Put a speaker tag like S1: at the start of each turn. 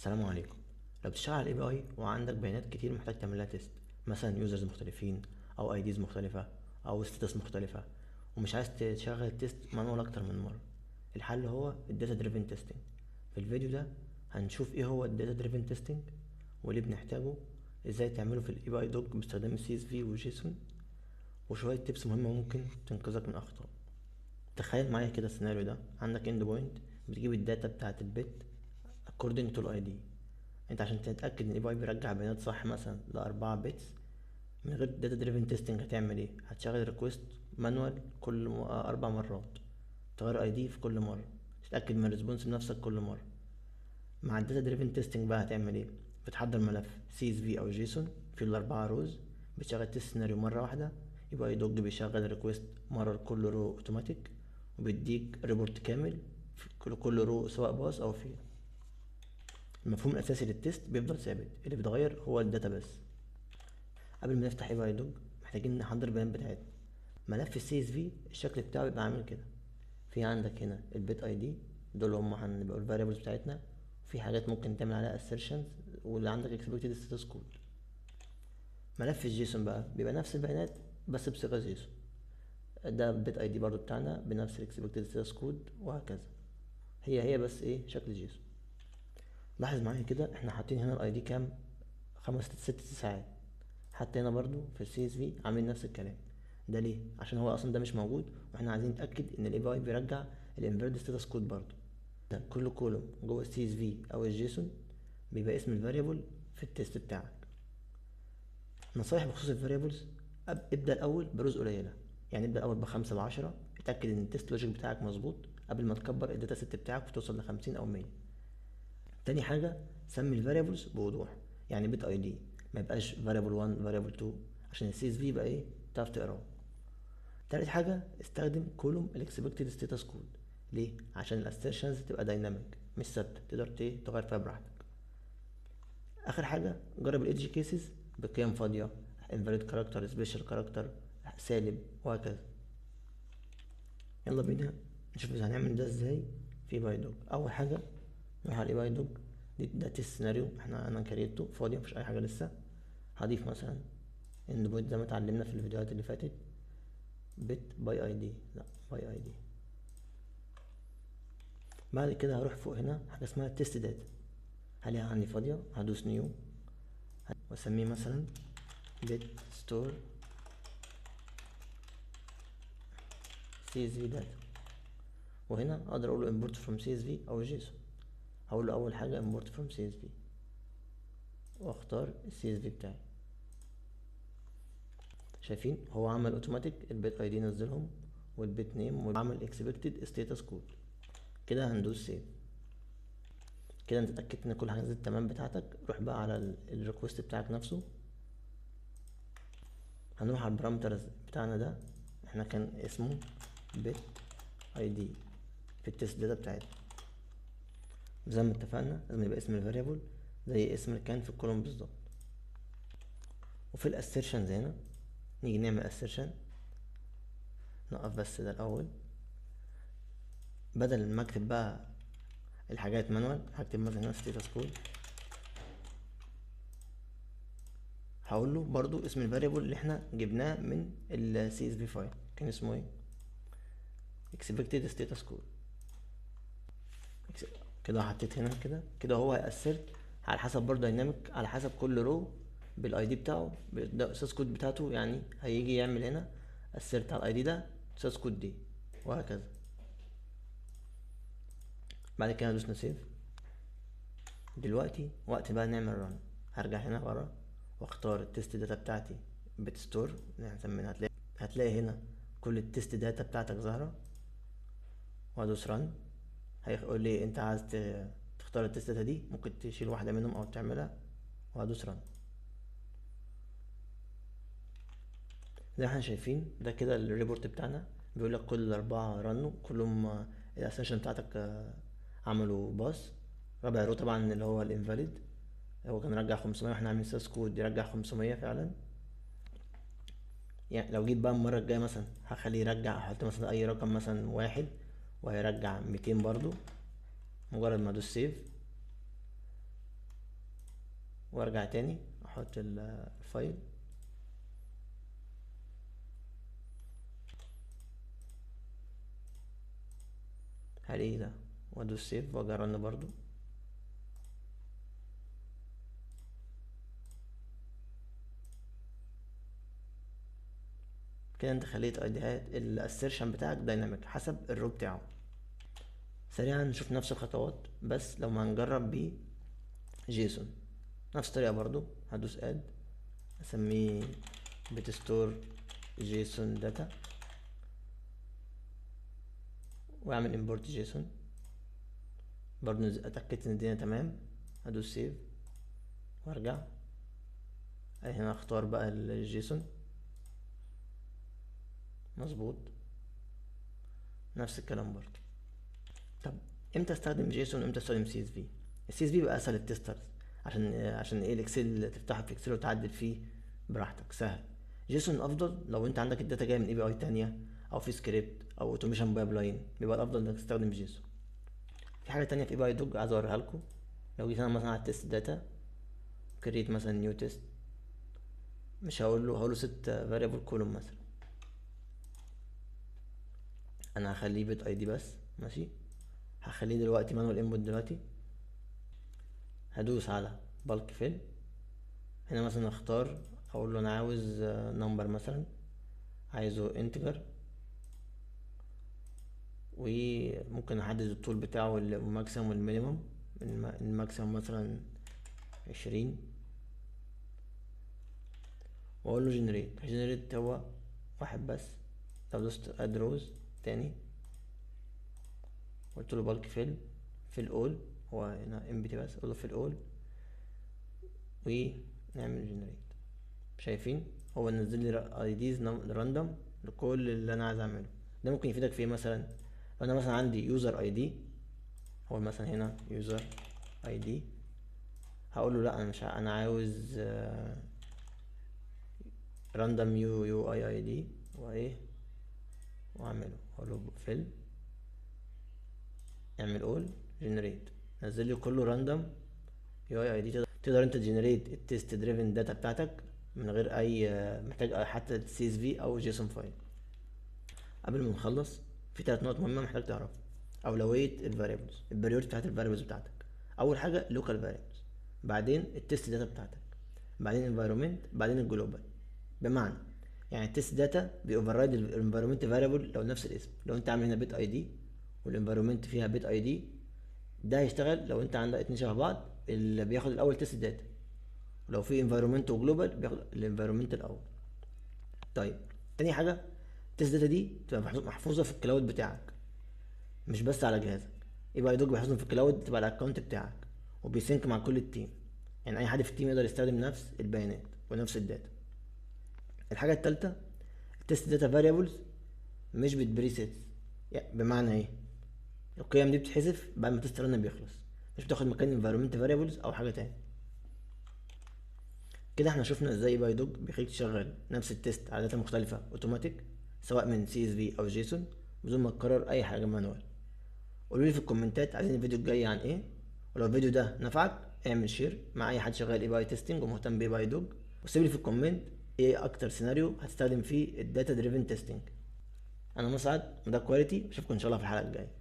S1: السلام عليكم. لو بتشتغل على الاي بي اي وعندك بيانات كتير محتاج تعمل لها تيست، مثلا يوزرز مختلفين او ايديز مختلفه او ستاتس مختلفه، ومش عايز تشغل التيست مانوال اكتر من مره، الحل هو الداتا دريفن تيستنج. في الفيديو ده هنشوف ايه هو الداتا دريفن تيستنج وليه بنحتاجه، ازاي تعمله في الاي بي اي دوج باستخدام السي اس في وجيسون، وشويه تيبس مهمه ممكن تنقذك من اخطاء. تخيل معايا كده السيناريو ده، عندك اند بوينت بتجيب الداتا بتاعه البت according to ال ID. انت عشان تتأكد ان الاي بي اي بيرجع بيانات صح مثلا لأربعة بيتس من غير داتا دريفن تيستنج، هتعمل ايه؟ هتشغل ريكوست مانوال كل 4 مرات، تغير اي دي في كل مرة، تتأكد من الريسبونس بنفسك كل مرة. مع الداتا دريفن تيستنج بقى هتعمل ايه؟ بتحضر ملف سي اس في او جيسون فيه الأربعة روز، بتشغل تيست سيناريو مرة واحدة، يبقى اي دوج بيشغل ريكوست مرة لكل رو اوتوماتيك، وبيديك ريبورت كامل في كل رو سواء باص او فيه. المفهوم الاساسي للتيست بيفضل ثابت، اللي بيتغير هو الداتا بس. قبل ما نفتح اي بي اي دوج محتاجين نحضر البيانات بتاعتنا. ملف السي اس في الشكل بتاعه بيبقى عامل كده، في عندك هنا البيت اي دي، دول هم هنبقوا الفاريبلز بتاعتنا، في حاجات ممكن تعمل عليها assertions، واللي عندك expected status code. ملف الجيسون بقى بيبقى نفس البيانات بس بصيغة جيسون، ده البيت اي دي برضو بتاعنا بنفس expected status code وهكذا، هي بس ايه شكل جيسون. لاحظ معايا كده احنا حاطين هنا الاي دي كام؟ 5 6 ساعات. حتى هنا برضو في السي اس في عاملين نفس الكلام. ده ليه؟ عشان هو اصلا ده مش موجود، واحنا عايزين نتاكد ان الاي بي اي بيرجع الانفيرد ستاتس كود برضو. ده كل كولوم جوه السي اس في او الجيسون بيبقى اسم الفاريبل في التيست بتاعك. نصايح بخصوص الفاريبلز: ابدا الاول بروز قليله، يعني ابدا الاول ب5 ل10، اتاكد ان التيست لوجيك بتاعك مظبوط قبل ما تكبر الداتا سيت بتاعك وتوصل ل50 او 100. تاني حاجة، سمي الفاريبلز بوضوح، يعني بيت اي دي، ما يبقاش variable 1 variable 2، عشان السي اس في يبقى ايه تعرف تقراه. تالت حاجة، استخدم كولوم الاكسبكتد ستاتس كود. ليه؟ عشان الاسيرشنز تبقى دايناميك مش ثابتة، تقدر تغير فيها براحتك. اخر حاجة، جرب الايدج كيسز بقيم فاضية، invalid character special character سالب وهكذا. يلا بينا نشوف هنعمل ده ازاي في باي دوج. اول حاجة نروح على باي دوج، ده تيست سيناريو انا كريته فاضي مفيش اي حاجة لسه. هضيف مثلا اند بوينت زي ما اتعلمنا في الفيديوهات اللي فاتت، بت باي اي دي، لا باي اي دي. بعد كده هروح فوق هنا حاجه اسمها تيست داتا، هلاقيها عندي فاضيه، هدوس نيو واسميه مثلا بت ستور سي اس في داتا، وهنا اقدر اقول له امبورت فروم سي اس في او جيسون. هقول له اول حاجه امبورت فروم سي اس في، واختار السي اس في بتاعي. شايفين هو عمل اوتوماتيك البيت اي دي نزلهم والبيت نيم، وعمل اكسبكتد ستاتس كود. كده هندوس سيف. كده انت اتاكدت ان كل حاجه نزلت تمام بتاعتك. روح بقى على الريكوست بتاعك نفسه، هنروح على البارامترز بتاعنا ده، احنا كان اسمه بت اي دي في التست داتا بتاعتنا، زي ما اتفقنا لازم يبقى اسم الفاريبل زي اسم اللي كان في الكولوم بالظبط. وفي الاسيرشنز هنا نيجي نعمل اسيرشن، نقف بس ده الاول، بدل ما اكتب بقى الحاجات مانوال هكتب مثلا هنا ستيتس كود. هقول له برضو اسم الفاريبل اللي احنا جبناه من السي اس في فايل كان اسمه ايه، expected status code. كده حطيت هنا كده هو هيأسرت على حسب برضه دايناميك، على حسب كل رو بالاي دي بتاعه بالسورس كود بتاعته، يعني هيجي يعمل هنا اسرت على الاي دي ده سورس كود دي وهكذا. بعد كده دوسنا سيف. دلوقتي وقت بقى نعمل ران، هرجع هنا ورا واختار التست داتا بتاعتي بت ستور هنسميها، هتلاقي هنا كل التست داتا بتاعتك ظاهرة، وادوس ران. هيقول لي انت عايز تختار التست داتا دي، ممكن تشيل واحدة منهم او تعملها، وهدوس ران. زي ما احنا شايفين ده كده الريبورت بتاعنا، بيقول لك كل الأربعة رنوا كلهم، الاسنشن بتاعتك عملوا باص. رابع رو طبعا اللي هو الانفاليد، هو كان رجع 500 واحنا عاملين سيرش كود يرجع 500 فعلا. يعني لو جيت بقى المرة الجاية مثلا هخليه يرجع، احط مثلا اي رقم مثلا 1 وهيرجع 200 برضو، مجرد ما ادوس سيف. وارجع تاني احط الفايل. هلاقيه ده، وادوس سيف واجي رن برضو. كده انت خليت ايديهات الاسيرشن بتاعك دايناميك حسب الرو بتاعه. سريعا نشوف نفس الخطوات بس لو ما هنجرب بيه جيسون. نفس الطريقة برضو، هدوس اد، اسميه بتستور جيسون داتا، واعمل امبورت جيسون. برضو اتأكد ان الدنيا تمام، هدوس سيف وارجع. هنا اختار بقى الجيسون، مظبوط. نفس الكلام برضو. طب امتى استخدم جيسون وامتى استخدم سي اس في؟ السي اس في بيبقى اسهل للتسترز، عشان ايه، الاكسل تفتحه في اكسل وتعدل فيه براحتك، سهل. جيسون افضل لو انت عندك الداتا جايه من اي بي اي تانية او في سكريبت او اوتوميشن بايب لاين، بيبقى الافضل انك تستخدم جيسون. في حاجه تانية في اي بي اي دوج عايز اوريها لكم. لو جيت انا مثلا على التست داتا، كريت مثلا نيو تيست، مش هقول له set variable column مثلا، انا هخليه بت اي دي بس، ماشي. هخليه دلوقتي مانوال انبوت دلوقتي. هدوس على bulk fill، هنا مثلا اختار، اقول له انا عاوز نمبر مثلا، عايزه انتجر، وممكن احدد الطول بتاعه الماكسيمم والمينيمم. الماكسيمم مثلا 20، واقول له جنريت هو واحد بس. لو دوست اد روز تاني، قلت له بالك في الاول، هو هنا امبتي بس، اقول له في الاول، ونعمل جنريت. شايفين هو نزل لي اي ديز راندوم لكل اللي انا عايز اعمله. ده ممكن يفيدك في إيه مثلا؟ لو انا مثلا عندي يوزر اي دي، هو مثلا هنا يوزر اي دي، هقول له لا انا مش انا عاوز راندوم يو اي دي، وايه، واعمله، اقول له فيل، اعمل اول، جنريت، نزل لي كله راندوم يو اي دي. تقدر انت تجنريت التست دريفن داتا بتاعتك من غير اي محتاج حتى سي اس في او جيسون فايل. قبل ما نخلص، في 3 نقط مهمه محتاج تعرفها. اولويه الفاريبلز، البريورتي بتاعت الفاريبلز بتاعتك. اول حاجه لوكال فاريبلز، بعدين التست داتا بتاعتك، بعدين انفايرمنت، بعدين الجلوبال. بمعنى يعني التست داتا بيوفررايد الانفايرمنت فاريبل لو نفس الاسم. لو انت عامل هنا بيت اي دي والانفايرمنت فيها بيت اي دي، ده هيشتغل لو انت عندك اتنين شبه بعض، اللي بياخد الاول تيست داتا. ولو في انفايرمنت وجلوبال بياخد الانفايرمنت الاول. طيب تاني حاجه، التيست داتا دي تبقى محفوظه في الكلاود بتاعك، مش بس على جهازك. يبقى يدوك بيحفظهم في الكلاود، تبقى على الاكونت بتاعك، وبيسينك مع كل التيم. يعني اي حد في التيم يقدر يستخدم نفس البيانات ونفس الداتا. الحاجه التالتة، التيست داتا فاريبلز مش بتبريسيتس. يعني بمعنى ايه، القيم دي بتتحذف بعد ما التست رن بيخلص، مش بتاخد مكان environment variables او حاجه تاني. كده احنا شفنا ازاي باي دوج بيخليك تشغل نفس التست على داتا مختلفه اوتوماتيك، سواء من سي اس في او جيسون، بدون ما تكرر اي حاجه مانوال. قولوا لي في الكومنتات عايزين الفيديو الجاي عن ايه، ولو الفيديو ده نفعك اعمل شير مع اي حد شغال اي باي تيستنج ومهتم باي باي دوج، وسيب لي في الكومنت ايه اكتر سيناريو هتستخدم فيه الداتا دريفن تيستنج. انا مسعد وده كواليتي، اشوفكم ان شاء الله في الحلقه الجايه.